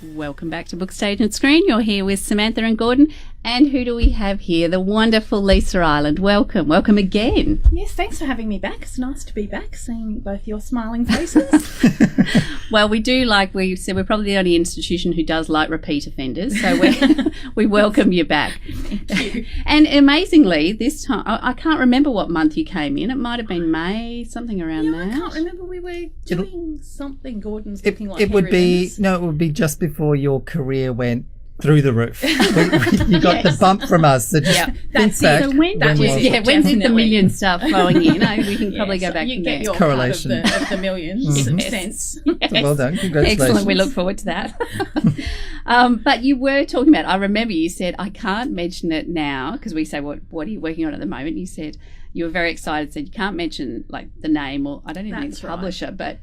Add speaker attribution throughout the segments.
Speaker 1: Welcome back to Book Stage and Screen. You're here with Samantha and Gordon. And who do we have here? The wonderful Lisa Ireland. Welcome. Welcome again.
Speaker 2: Yes, thanks for having me back. It's nice to be back, seeing both your smiling faces.
Speaker 1: Well, we do like, we said we're probably the only institution who does like repeat offenders. So we welcome you back.
Speaker 2: Thank you.
Speaker 1: And amazingly, this time, I can't remember what month you came in. It might have been May, something around that.
Speaker 2: I can't remember. We were doing something. Gordon's looking like
Speaker 3: it would be just before your career went through the roof. You got the bump from us. So just think back.
Speaker 1: So when did the million start flowing in? We can probably go back
Speaker 2: you
Speaker 1: from
Speaker 2: get
Speaker 1: there.
Speaker 2: your
Speaker 3: Correlation
Speaker 2: part of the millions. Makes sense.
Speaker 1: Yes.
Speaker 3: Well done. Congratulations.
Speaker 1: Excellent. We look forward to that. But you were talking about, I remember you said, I can't mention it now, because we say, what are you working on at the moment? You said you were very excited, said you can't mention like the name, or I don't even think the publisher, but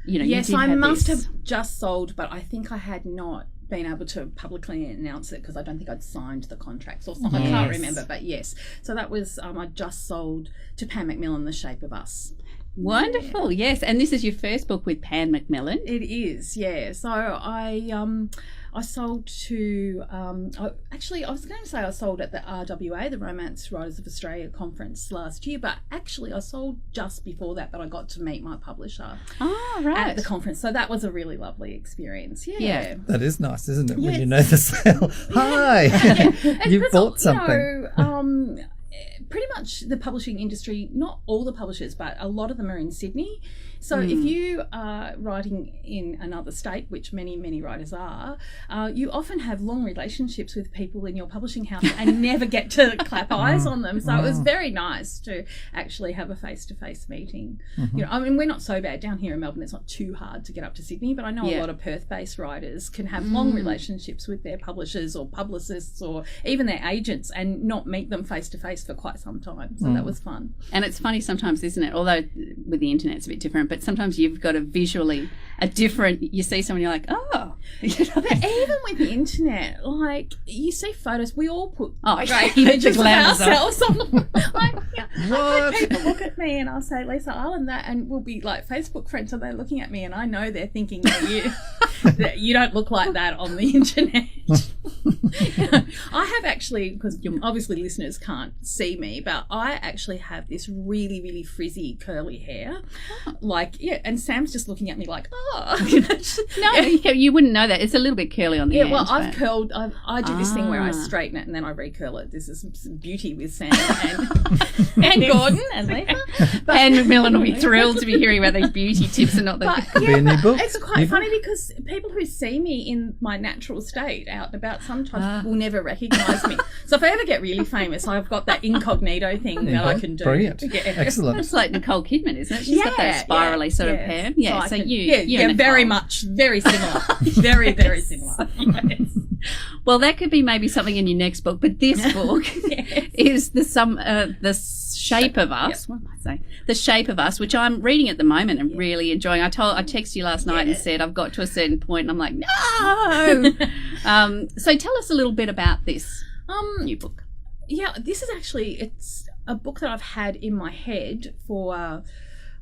Speaker 2: yes, I must have just sold, but I think I had not been able to publicly announce it because I don't think I'd signed the contracts or something.
Speaker 1: Yes.
Speaker 2: I can't remember, but yes. So that was, I just sold to PanMacmillan, The Shape of Us.
Speaker 1: Wonderful, yes. And this is your first book with PanMacmillan.
Speaker 2: It is, yeah. So I sold to, actually I was going to say I sold at the RWA, the Romance Writers of Australia conference last year, but actually I sold just before that, but I got to meet my publisher at the conference. So that was a really lovely experience, yeah.
Speaker 3: That is nice, isn't it? Yes. When you know the sale. Hi! You bought something.
Speaker 2: Pretty much the publishing industry, not all the publishers, but a lot of them are in Sydney. So if you are writing in another state, which many, many writers are, you often have long relationships with people in your publishing house and never get to clap eyes on them. So it was very nice to actually have a face-to-face meeting. You know, I mean, we're not so bad down here in Melbourne. It's not too hard to get up to Sydney, but I know a lot of Perth-based writers can have long relationships with their publishers or publicists or even their agents and not meet them face-to-face for quite some time. So that was fun.
Speaker 1: And it's funny sometimes, isn't it? Although with the internet it's a bit different, but sometimes you've got you see someone, you're like, oh.
Speaker 2: But even with the internet, like, you see photos, we all put great
Speaker 1: images
Speaker 2: of ourselves on them.
Speaker 3: What?
Speaker 2: People look at me and I'll say, Lisa Ireland, that, and we'll be like Facebook friends, and they're looking at me and I know they're thinking that you don't look like that on the internet. I have actually, because obviously listeners can't see me, but I actually have this really, really frizzy curly hair. And Sam's just looking at me like,
Speaker 1: No, you wouldn't know that. It's a little bit curly on the end.
Speaker 2: Well, I've curled, I do this thing where I straighten it and then I recurl it. This is beauty with Sam and Gordon and Lisa.
Speaker 1: PanMacmillan will be thrilled to be hearing about these beauty tips and not the...
Speaker 2: It's quite funny because people who see me in my natural state out and about sometimes will never recognise me. So if I ever get really famous, I've got that incognito thing that I can do.
Speaker 3: Brilliant.
Speaker 2: Yeah.
Speaker 3: Excellent.
Speaker 1: It's like Nicole Kidman, isn't it? She's got that spirally sort of hair. Yeah, so
Speaker 2: very similar. Very, very similar. Yes.
Speaker 1: Well, that could be maybe something in your next book, but this book is the Shape of Us. Yep. What am I saying? The Shape of Us, which I'm reading at the moment and really enjoying. I texted you last night and said I've got to a certain point, and I'm like, no. So tell us a little bit about this new book.
Speaker 2: Yeah, this is actually, it's a book that I've had in my head for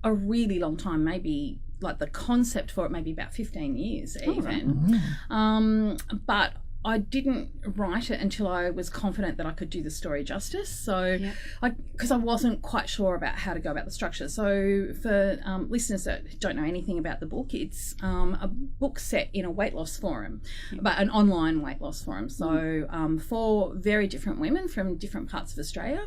Speaker 2: a really long time, maybe like the concept for it maybe about 15 years even. But I didn't write it until I was confident that I could do the story justice. So, because I wasn't quite sure about how to go about the structure. So, for listeners that don't know anything about the book, it's a book set in a weight loss forum, but an online weight loss forum. So, 4 very different women from different parts of Australia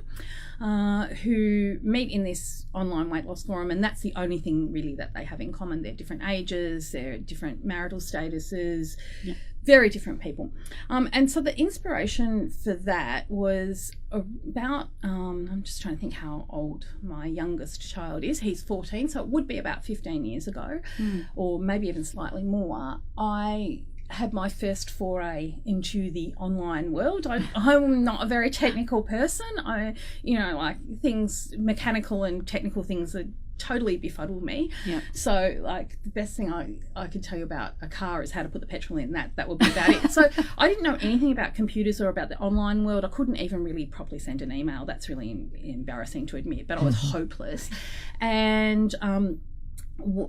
Speaker 2: who meet in this online weight loss forum, and that's the only thing really that they have in common. They're different ages, they're different marital statuses. Very different people. And so the inspiration for that was about, I'm just trying to think how old my youngest child is. He's 14, so it would be about 15 years ago, or maybe even slightly more. I had my first foray into the online world. I'm not a very technical person. Like mechanical and technical things are totally befuddled me. So like the best thing I could tell you about a car is how to put the petrol in. That would be about it. So I didn't know anything about computers or about the online world. I couldn't even really properly send an email. That's really embarrassing to admit, but I was hopeless. And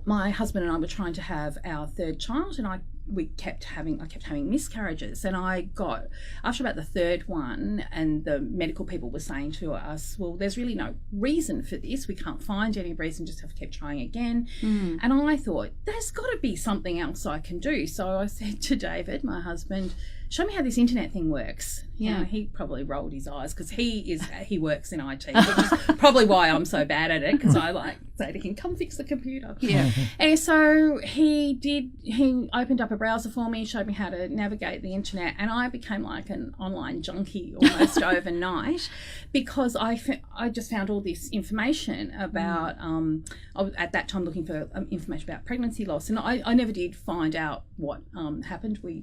Speaker 2: my husband and I were trying to have our third child, and I I kept having miscarriages, and I got, after about the third one, and the medical people were saying to us, well, there's really no reason for this. We can't find any reason, just have to keep trying again. And I thought, there's got to be something else I can do. So I said to David, my husband, show me how this internet thing works. Yeah, he probably rolled his eyes because he works in IT, which is probably why I'm so bad at it, because I like say to him, come fix the computer. Yeah. And so he opened up a browser for me, showed me how to navigate the internet, and I became like an online junkie almost overnight, because I just found all this information about, I was at that time looking for information about pregnancy loss, and I never did find out what happened. We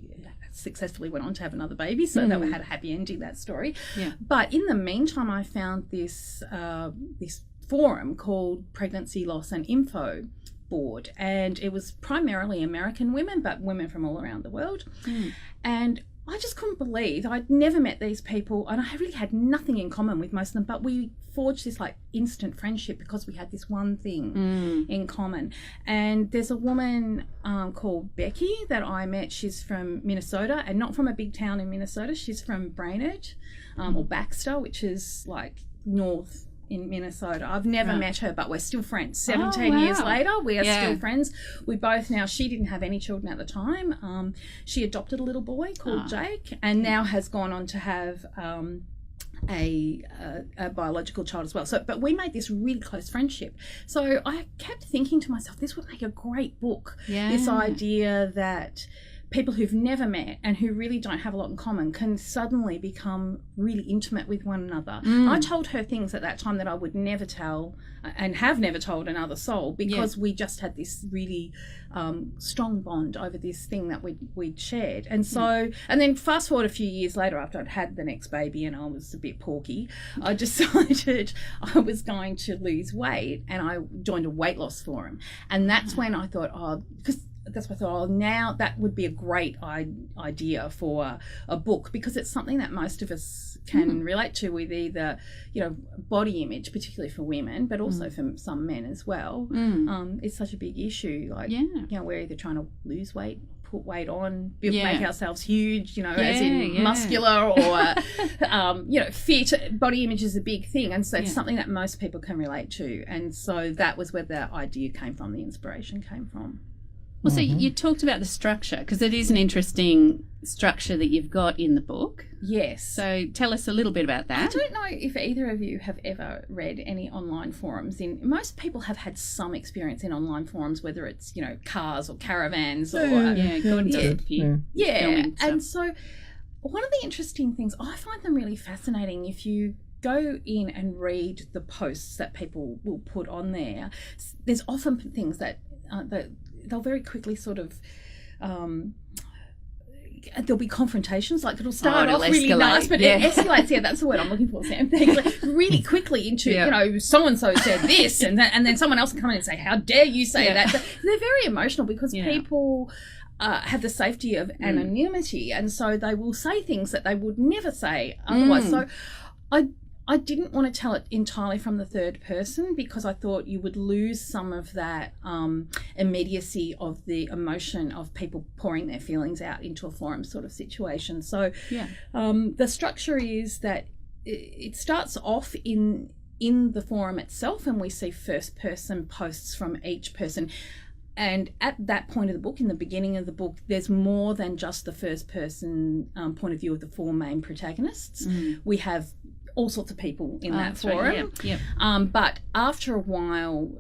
Speaker 2: successfully went on to have another baby, so that we had a happy ending, that story. Yeah. But in the meantime, I found this forum called Pregnancy Loss and Info Board, and it was primarily American women, but women from all around the world. And I just couldn't believe I'd never met these people, and I really had nothing in common with most of them, but we forged this like instant friendship because we had this one thing in common. And there's a woman called Becky that I met. She's from Minnesota, and not from a big town in Minnesota. She's from Brainerd or Baxter, which is like north in Minnesota. I've never met her, but we're still friends. 17 years later, we are still friends. We both now, she didn't have any children at the time. She adopted a little boy called Jake, and now has gone on to have a biological child as well. So, but we made this really close friendship. So I kept thinking to myself, this would make a great book. This idea that people who've never met and who really don't have a lot in common can suddenly become really intimate with one another. I told her things at that time that I would never tell and have never told another soul, because we just had this really strong bond over this thing that we'd shared. And so, and then fast forward a few years later, after I'd had the next baby and I was a bit porky, I decided I was going to lose weight, and I joined a weight loss forum. And that's when I thought, that's why I thought, now that would be a great idea for a book, because it's something that most of us can relate to, with either, body image, particularly for women, but also for some men as well. It's such a big issue. Like, we're either trying to lose weight, put weight on, make ourselves huge, as in muscular or, fit. Body image is a big thing. And so it's something that most people can relate to. And so that was where the idea came from, the inspiration came from.
Speaker 1: Well, so you talked about the structure, because it is an interesting structure that you've got in the book.
Speaker 2: Yes.
Speaker 1: So tell us a little bit about that.
Speaker 2: I don't know if either of you have ever read any online forums. Most people have had some experience in online forums, whether it's, cars or caravans or... And so one of the interesting things, I find them really fascinating if you go in and read the posts that people will put on there. There's often things that they'll very quickly sort of there'll be confrontations, like it'll start off really nice, but it escalates. That's the word I'm looking for, Sam. Like really quickly into so-and-so said this, and then someone else will come in and say, how dare you say that. But they're very emotional because people have the safety of anonymity, and so they will say things that they would never say otherwise. So I didn't want to tell it entirely from the third person, because I thought you would lose some of that immediacy of the emotion of people pouring their feelings out into a forum sort of situation. So the structure is that it starts off in the forum itself, and we see first person posts from each person. And at that point of the book, in the beginning of the book, there's more than just the first person point of view of the four main protagonists. We have all sorts of people in that forum. But after a while,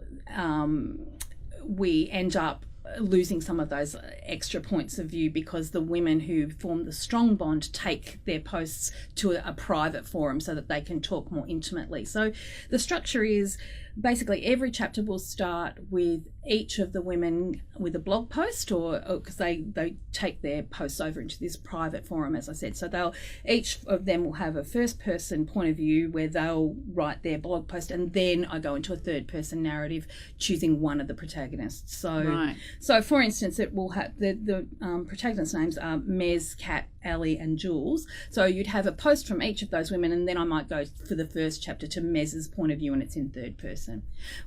Speaker 2: we end up losing some of those extra points of view, because the women who form the strong bond take their posts to a private forum so that they can talk more intimately. So the structure is basically every chapter will start with each of the women with a blog post, or because they take their posts over into this private forum, as I said. So each of them will have a first person point of view where they'll write their blog post, and then I go into a third person narrative choosing one of the protagonists. So for instance, it will have the protagonists' names are Mez, Kat, Ellie and Jules. So you'd have a post from each of those women, and then I might go for the first chapter to Mez's point of view, and it's in third person. person.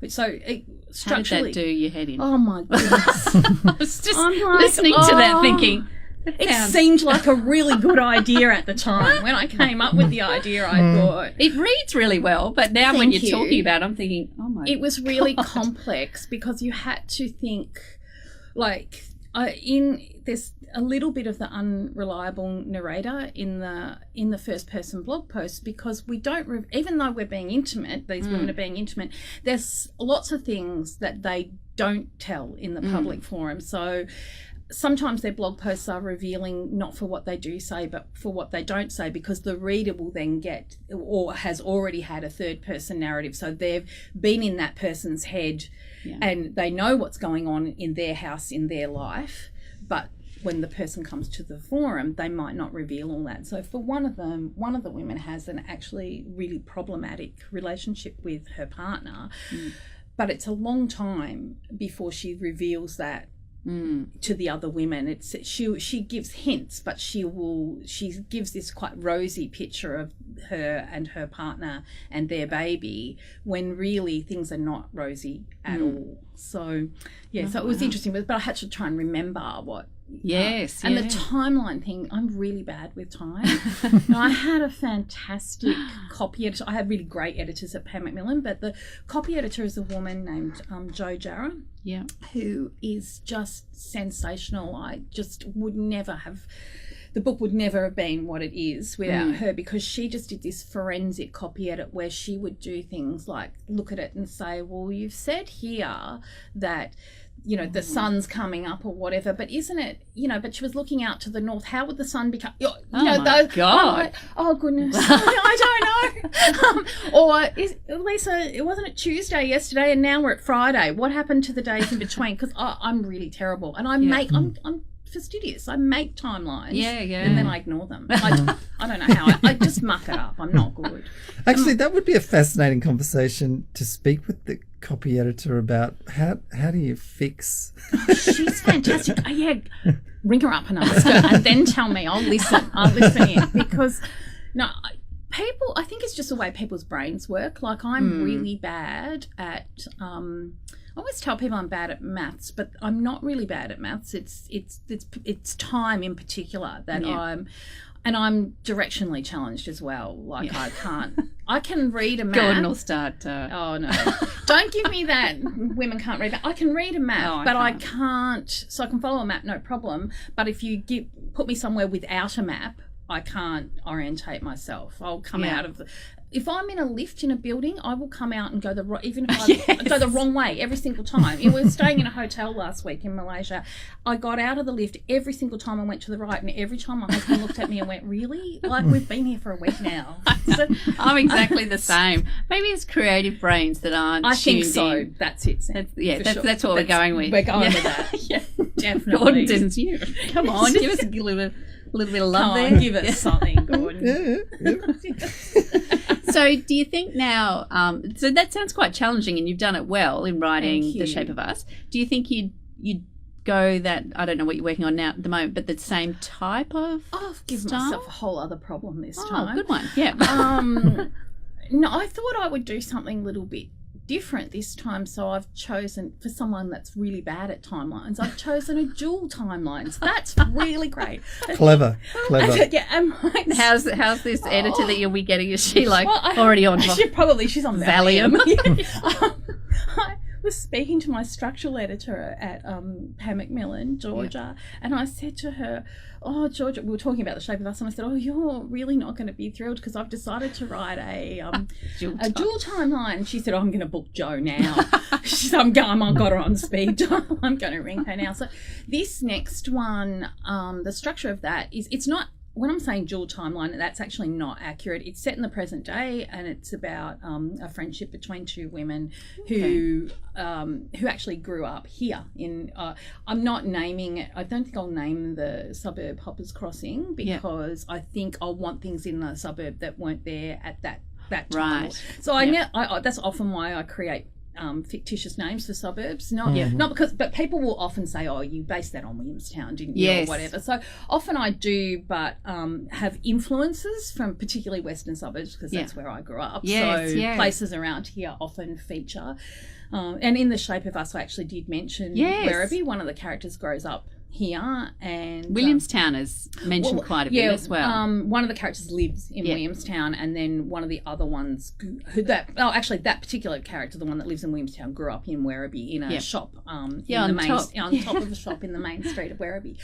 Speaker 2: So it
Speaker 1: How
Speaker 2: structurally,
Speaker 1: did that do your head in?
Speaker 2: oh my goodness,
Speaker 1: I was just
Speaker 2: I'm like,
Speaker 1: listening to that thinking,
Speaker 2: it seemed like a really good idea at the time. When I came up with the idea, I thought
Speaker 1: it reads really well, but now when
Speaker 2: Thank
Speaker 1: you're
Speaker 2: you.
Speaker 1: talking about it, I'm thinking, oh my
Speaker 2: it was really
Speaker 1: God.
Speaker 2: complex because you had to think like there's a little bit of the unreliable narrator in the first person blog post, because we don't even though we're being intimate, these women are being intimate, there's lots of things that they don't tell in the public forum. So sometimes their blog posts are revealing, not for what they do say, but for what they don't say, because the reader will then get, or has already had, a third person narrative. So they've been in that person's head and they know what's going on in their house, in their life. But when the person comes to the forum, they might not reveal all that. So for one of them, one of the women has an actually really problematic relationship with her partner, but it's a long time before she reveals that to the other women. It's she gives hints, but she gives this quite rosy picture of her and her partner and their baby, when really things are not rosy at all. So so it was interesting, but I had to try and remember what.
Speaker 1: Yes,
Speaker 2: and the timeline thing, I'm really bad with time. Now, I had a fantastic copy editor. I had really great editors at PanMacmillan, but the copy editor is a woman named Jo Jarrah, who is just sensational. I just would never have, the book would never have been what it is without her, because she just did this forensic copy edit where she would do things like look at it and say, well, you've said here that, you know, the sun's coming up or whatever, but isn't it, you know, but she was looking out to the north. How would the sun become, you know,
Speaker 1: my God.
Speaker 2: Oh, goodness. I don't know. Lisa, it wasn't a Tuesday yesterday and now we're at Friday. What happened to the days in between? Because I'm really terrible. And I'm fastidious. I make timelines. And then I ignore them. I don't know how. I just muck it up. I'm not good.
Speaker 3: Actually, that would be a fascinating conversation to speak with the copy editor about. How do you fix?
Speaker 2: She's fantastic. Ring her up and ask her, and then tell me. I'll listen. I'll listen in, because people. I think it's just the way people's brains work. Like, I'm really bad at. I always tell people I'm bad at maths, but I'm not really bad at maths. It's time in particular that I'm directionally challenged as well. Like, I can read a map.
Speaker 1: Gordon will start.
Speaker 2: Oh no! Don't give me that. Women can't read that. I can read a map, but I can't. So I can follow a map, no problem. But if you put me somewhere without a map, I can't orientate myself. I'll come out of the. If I'm in a lift in a building, I will come out and go even if I go the wrong way every single time. We were staying in a hotel last week in Malaysia. I got out of the lift every single time I went to the right, and every time my husband looked at me and went, "Really? Like, we've been here for a week now." So,
Speaker 1: I'm exactly the same. Maybe it's creative brains that aren't.
Speaker 2: I think so.
Speaker 1: in.
Speaker 2: That's it. Sam,
Speaker 1: That's what we're going with.
Speaker 2: We're going with that. Definitely.
Speaker 1: Gordon didn't you? Come on, give us a little bit of love there.
Speaker 2: Give us something, Gordon.
Speaker 1: So do you think now, so that sounds quite challenging, and you've done it well in writing The Shape of Us. Do you think you'd go that, I don't know what you're working on now at the moment, but the same type of
Speaker 2: I've given
Speaker 1: style?
Speaker 2: myself a whole other problem this time.
Speaker 1: Oh, good one. Yeah.
Speaker 2: No, I thought I would do something a little bit different this time, so I've chosen, for someone that's really bad at timelines, I've chosen a dual timeline. So that's really great.
Speaker 3: Clever.
Speaker 1: How's this editor that you'll be getting? Is she already on?
Speaker 2: She's on Valium. I was speaking to my structural editor at PanMacmillan, Georgia, and I said to her, "Oh, Georgia," we were talking about The Shape of Us, and I said, "Oh, you're really not going to be thrilled because I've decided to write a dual timeline." She said, "Oh, I'm going to book Jo now." She said, I've got her on speed dial. I'm going to ring her now. So this next one, the structure of that is, it's not, when I'm saying dual timeline, that's actually not accurate. It's set in the present day, and it's about a friendship between two women who actually grew up here in. I'm not naming it. I don't think I'll name the suburb Hoppers Crossing, because I think I'll want things in the suburb that weren't there at that time. Right. So that's often why I create fictitious names for suburbs. Not because, but people will often say, "Oh, you based that on Williamstown, didn't you?"
Speaker 1: Yes.
Speaker 2: Or whatever. So often I do, but have influences from particularly western suburbs because that's where I grew up.
Speaker 1: Yes,
Speaker 2: so places around here often feature. And in The Shape of Us, I actually did mention Werribee. One of the characters grows up here, and
Speaker 1: Williamstown is mentioned quite a bit as well.
Speaker 2: One of the characters lives in Williamstown, and then one of the other ones that particular character, the one that lives in Williamstown, grew up in Werribee in a shop on top of the shop in the main street of Werribee.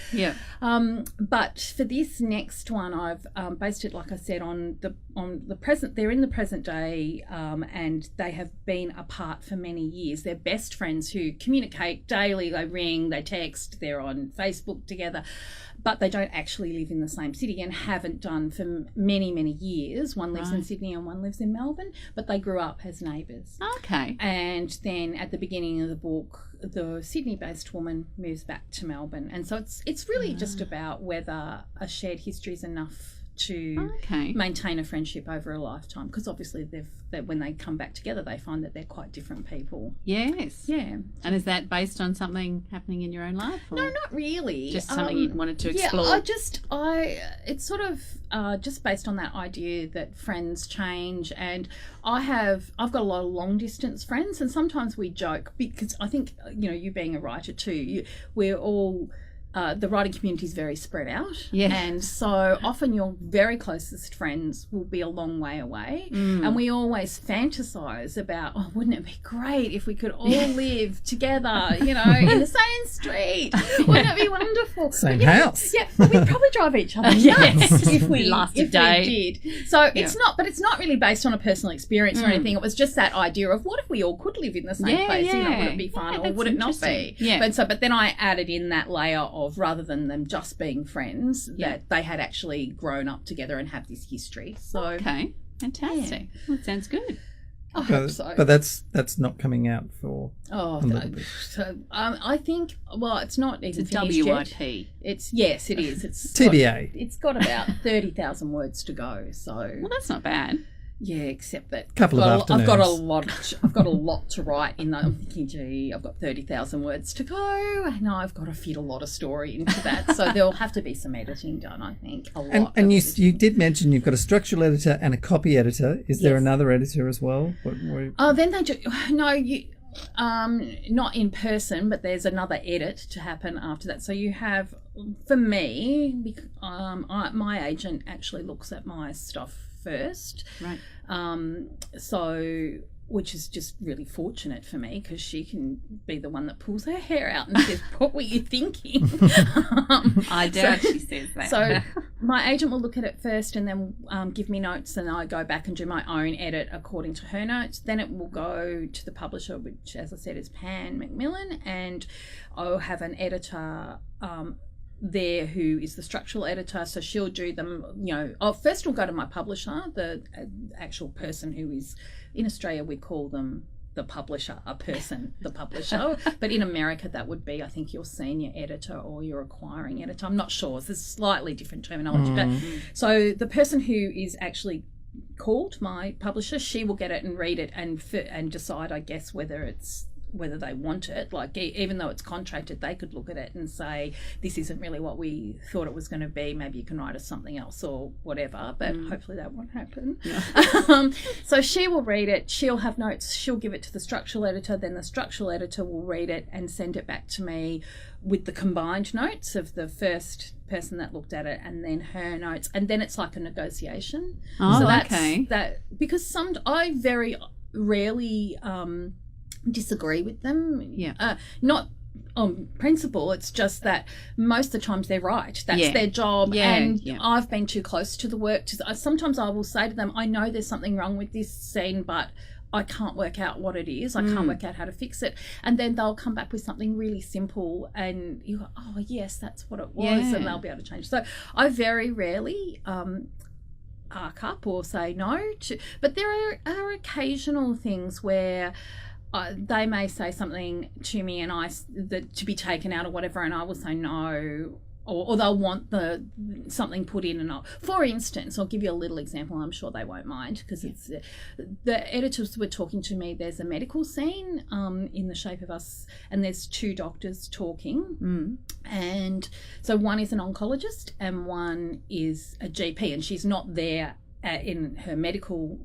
Speaker 2: But for this next one, I've based it, like I said, on the present. They're in the present day, and they have been apart for many years. They're best friends who communicate daily. They ring, they text, they're on Facebook together, but they don't actually live in the same city and haven't done for many, many years. One lives in Sydney and one lives in Melbourne, but they grew up as neighbours.
Speaker 1: Okay.
Speaker 2: And then at the beginning of the book, the Sydney-based woman moves back to Melbourne. And so it's really just about whether a shared history is enough to maintain a friendship over a lifetime, because obviously when they come back together they find that they're quite different people.
Speaker 1: Yes.
Speaker 2: Yeah.
Speaker 1: And is that based on something happening in your own life? Or
Speaker 2: no, not really.
Speaker 1: Just something you wanted to explore?
Speaker 2: It's sort of just based on that idea that friends change, and I've got a lot of long distance friends, and sometimes we joke because I think, you being a writer too, we're all the writing community is very spread out, and so often your very closest friends will be a long way away, and we always fantasize about, wouldn't it be great if we could all live together, in the same street? Wouldn't it be wonderful?
Speaker 3: Same house.
Speaker 2: Yeah, but we'd probably drive each other nuts if we did. So it's not really based on a personal experience or anything. It was just that idea of, what if we all could live in the same place? Would it be fun, or would it not be? But then I added in that layer of, rather than them just being friends, that they had actually grown up together and have this history. So
Speaker 1: okay, fantastic. Well, that sounds good.
Speaker 2: I hope so.
Speaker 3: But that's not coming out for a little bit.
Speaker 2: So I think, it's not even
Speaker 1: it's a
Speaker 2: finished
Speaker 1: WIP.
Speaker 2: yet. It is. It's
Speaker 3: TBA.
Speaker 2: It's got about 30,000 words to go. So
Speaker 1: that's not bad.
Speaker 2: Yeah, except that
Speaker 3: I've
Speaker 2: got a lot to write in that. I'm thinking, gee, I've got 30,000 words to go, and I've got to fit a lot of story into that. So there'll have to be some editing done, I think.
Speaker 3: And you did mention you've got a structural editor and a copy editor. Is there another editor as well?
Speaker 2: Then they do. No, you. Not in person, but there's another edit to happen after that. So you have, for me, my agent actually looks at my stuff first,
Speaker 1: right?
Speaker 2: So, which is just really fortunate for me, because she can be the one that pulls her hair out and says, "What were you thinking?"
Speaker 1: I doubt she says that.
Speaker 2: So my agent will look at it first and then give me notes, and I go back and do my own edit according to her notes. Then it will go to the publisher, which, as I said, is PanMacmillan, and I'll have an editor there who is the structural editor, so she'll do them, first we'll go to my publisher, the actual person who is, in Australia we call them the publisher, the publisher, but in America that would be, I think, your senior editor or your acquiring editor. I'm not sure, it's a slightly different terminology, but so the person who is actually called my publisher, she will get it and read it and decide, I guess, whether they want it. Like, even though it's contracted, they could look at it and say, this isn't really what we thought it was going to be, maybe you can write us something else or whatever, but hopefully that won't happen. So she will read it, she'll have notes, she'll give it to the structural editor, then the structural editor will read it and send it back to me with the combined notes of the first person that looked at it and then her notes, and then it's like a negotiation.
Speaker 1: So
Speaker 2: that's that, because I very rarely disagree with them, not on principle, it's just that most of the times they're right, that's their job, and I've been too close to the work sometimes I will say to them, I know there's something wrong with this scene, but I can't work out what it is, I can't work out how to fix it, and then they'll come back with something really simple and you go, oh yes, that's what it was, and they'll be able to change. So I very rarely arc up or say no to, but there are occasional things where they may say something to me and to be taken out or whatever, and I will say no, or they'll want something put in. For instance, I'll give you a little example. I'm sure they won't mind because it's the editors were talking to me. There's a medical scene in The Shape of Us, and there's two doctors talking, and so one is an oncologist and one is a GP, and she's not there in her medical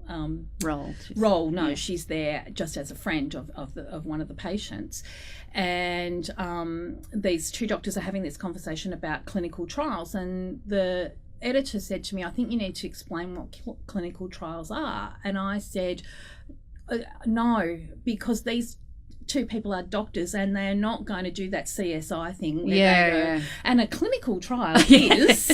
Speaker 2: role. No, she's there just as a friend of one of the patients. And these two doctors are having this conversation about clinical trials, and the editor said to me, I think you need to explain what clinical trials are. And I said, no, because these two people are doctors and they're not going to do that CSI thing where they go, and a clinical trial is,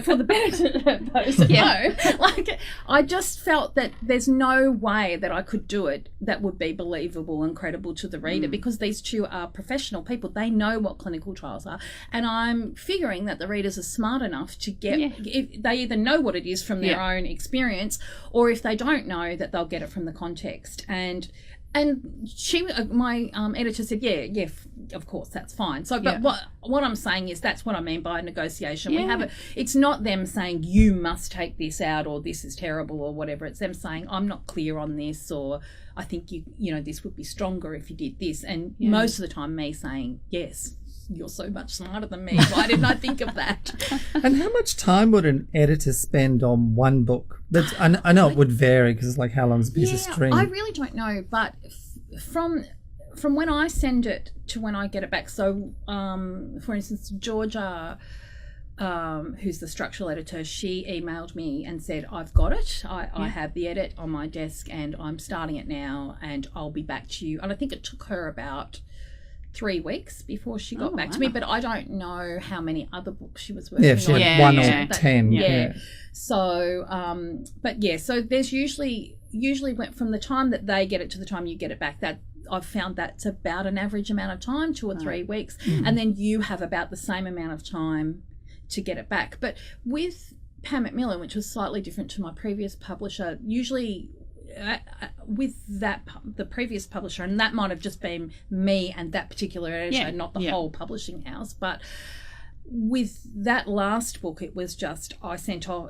Speaker 2: for the benefit of those who know, like, I just felt that there's no way that I could do it that would be believable and credible to the reader, because these two are professional people. They know what clinical trials are, and I'm figuring that the readers are smart enough to get, if they either know what it is from their own experience, or if they don't know, that they'll get it from the context. And my editor said, yeah, of course, that's fine. So, but what I'm saying is that's what I mean by negotiation. We have it's not them saying you must take this out or this is terrible or whatever. It's them saying I'm not clear on this, or I think this would be stronger if you did this. And most of the time, me saying yes. You're so much smarter than me. Why didn't I think of that?
Speaker 3: And how much time would an editor spend on one book? I know it would vary because it's like how long's a piece of string.
Speaker 2: I really don't know, but from when I send it to when I get it back. So, for instance, Georgia, who's the structural editor, she emailed me and said, I've got it. I have the edit on my desk and I'm starting it now and I'll be back to you. And I think it took her about 3 weeks before she got back to me, but I don't know how many other books she was working on.
Speaker 3: Yeah, she had 1 or 10. Yeah.
Speaker 2: So, so there's usually from the time that they get it to the time you get it back, that I've found that's about an average amount of time, 2 or 3 weeks, and then you have about the same amount of time to get it back. But with PanMacmillan, which was slightly different to my previous publisher, usually with the previous publisher, and that might have just been me and that particular editor, not the whole publishing house, but with that last book, it was just I sent off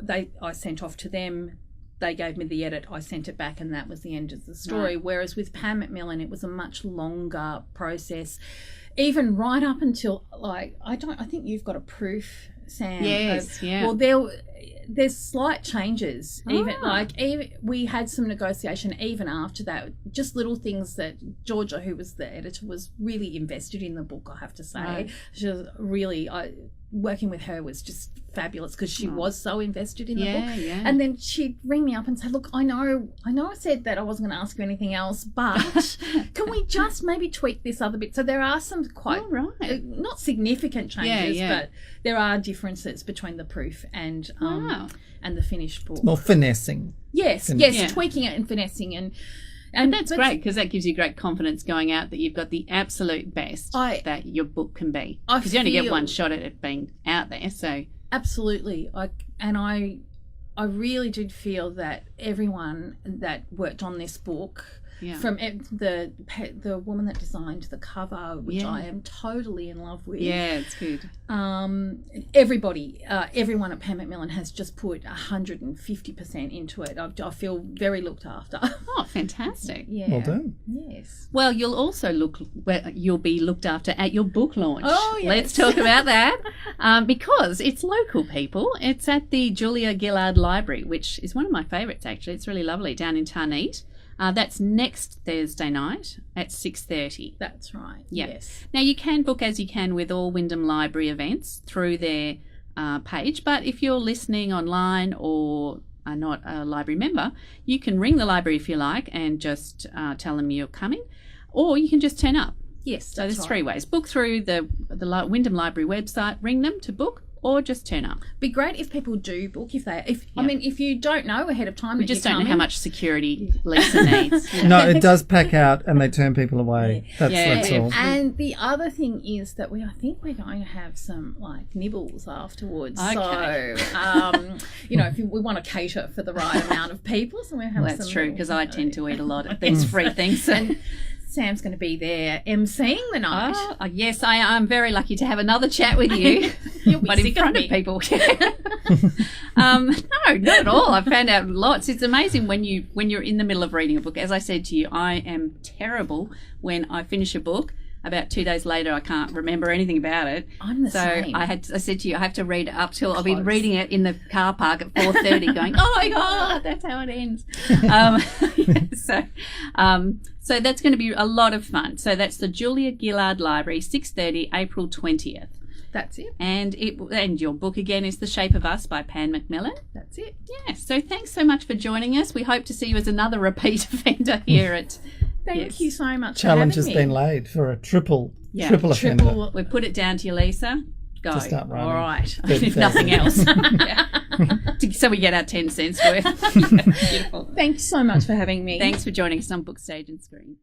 Speaker 2: to them, they gave me the edit, I sent it back, and that was the end of the story. Whereas with PanMacmillan, it was a much longer process, even right up until I think you've got a proof, Sam.
Speaker 1: Yes,
Speaker 2: Well, there's slight changes. Even we had some negotiation even after that. Just little things that Georgia, who was the editor, was really invested in the book. I have to say, she was really. Working with her was just fabulous because she was so invested in the book. And then she'd ring me up and say, look, I know I said that I wasn't going to ask you anything else, but can we just maybe tweak this other bit? So there are some quite not significant changes, but there are differences between the proof and the finished book.
Speaker 3: It's more finessing.
Speaker 2: Yes, tweaking it and finessing
Speaker 1: and that's great because that gives you great confidence going out that you've got the absolute best that your book can be. Because you only get one shot at it being out there. So
Speaker 2: absolutely, I really did feel that everyone that worked on this book, from the woman that designed the cover, which I am totally in love with.
Speaker 1: Yeah, it's good.
Speaker 2: Everyone at PanMacmillan has just put 150% into it. I feel very looked after.
Speaker 1: Oh, fantastic!
Speaker 2: Yeah.
Speaker 3: Well done.
Speaker 2: Yes.
Speaker 1: Well, you'll also you'll be looked after at your book launch.
Speaker 2: Oh, yes.
Speaker 1: Let's talk about that because it's local, people. It's at the Julia Gillard Library, which is one of my favourites actually. It's really lovely down in Tarneet. That's next Thursday night at 6:30.
Speaker 2: That's right.
Speaker 1: Yeah.
Speaker 2: Yes.
Speaker 1: Now you can book as you can with all Wyndham Library events through their page, but if you're listening online or are not a library member, you can ring the library if you like and just tell them you're coming, or you can just turn up.
Speaker 2: Yes.
Speaker 1: So there's 3 ways: book through the Wyndham Library website, ring them to book, or just turn up.
Speaker 2: Be great if people do book. I mean, if you don't know ahead of time,
Speaker 1: we just don't know how much security Lisa needs.
Speaker 3: No, it does pack out and they turn people away. That's all.
Speaker 2: And the other thing is that I think we're going to have some nibbles afterwards.
Speaker 1: Okay.
Speaker 2: So, if we want to cater for the right amount of people, so we have.
Speaker 1: Well, that's true because I tend to eat a lot of these free things.
Speaker 2: Sam's going to be there emceeing the night.
Speaker 1: Oh, yes, I'm very lucky to have another chat with you.
Speaker 2: You'll be
Speaker 1: but in
Speaker 2: sick
Speaker 1: front
Speaker 2: of
Speaker 1: of
Speaker 2: me.
Speaker 1: people. No, not at all. I've found out lots. It's amazing when you're in the middle of reading a book. As I said to you, I am terrible when I finish a book. About 2 days later, I can't remember anything about it.
Speaker 2: I'm the same.
Speaker 1: So I said to you, I have to read it up till I've been reading it in the car park at 4:30, going, "Oh my God, that's how it ends." So that's going to be a lot of fun. So that's the Julia Gillard Library, 6:30, April 20th.
Speaker 2: That's it.
Speaker 1: And your book again is The Shape of Us by PanMacmillan.
Speaker 2: That's it.
Speaker 1: Yeah. So thanks so much for joining us. We hope to see you as another repeat offender here at.
Speaker 2: Thank you so much
Speaker 3: Challenge
Speaker 2: for
Speaker 3: has
Speaker 2: having me.
Speaker 3: been laid for a triple offender.
Speaker 1: We put it down to you, Lisa. Go.
Speaker 3: To start running.
Speaker 1: All right.
Speaker 3: Good
Speaker 1: If nothing else. So we get our 10 cents worth. Beautiful.
Speaker 2: Thanks so much for having me.
Speaker 1: Thanks for joining us on Book Stage and Screen.